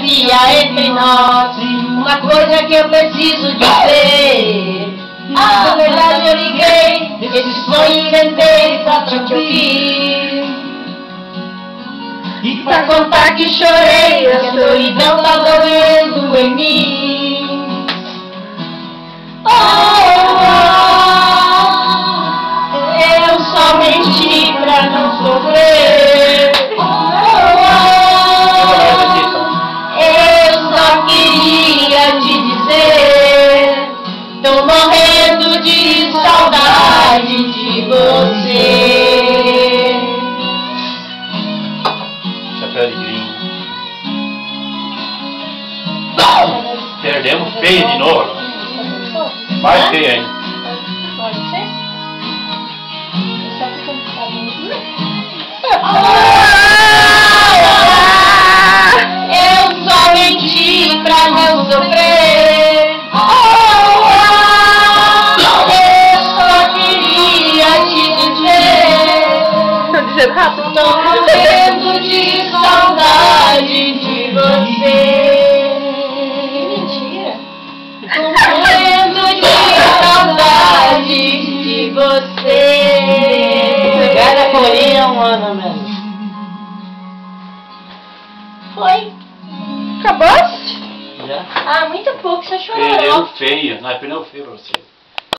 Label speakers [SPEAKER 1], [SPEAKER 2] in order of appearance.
[SPEAKER 1] havia entre nós uma coisa que eu preciso dizer. Na verdade eu liguei, esse sonho inventei pra te ouvir e pra contar que chorei, a solidão tá doendo em mim. Eu só menti pra não sofrer. Eu só queria te dizer, tô morrendo de saudade de você.
[SPEAKER 2] Chapéu de gringo. Perdemos feio de novo. Mais feio ainda.
[SPEAKER 1] Pode ser? Eu só menti pra não sofrer. Eu só queria te dizer,
[SPEAKER 3] Tô dizendo rápido.
[SPEAKER 1] tô morrendo de saudade de você. Mentira. Tô morrendo de saudade de você.
[SPEAKER 4] Cada corinha é um ano a menos.
[SPEAKER 1] Foi?
[SPEAKER 3] Acabaste?
[SPEAKER 4] Já?
[SPEAKER 1] Ah, muito pouco, você chorou.
[SPEAKER 2] Perdeu feio. Nós perdemos feio pra vocês.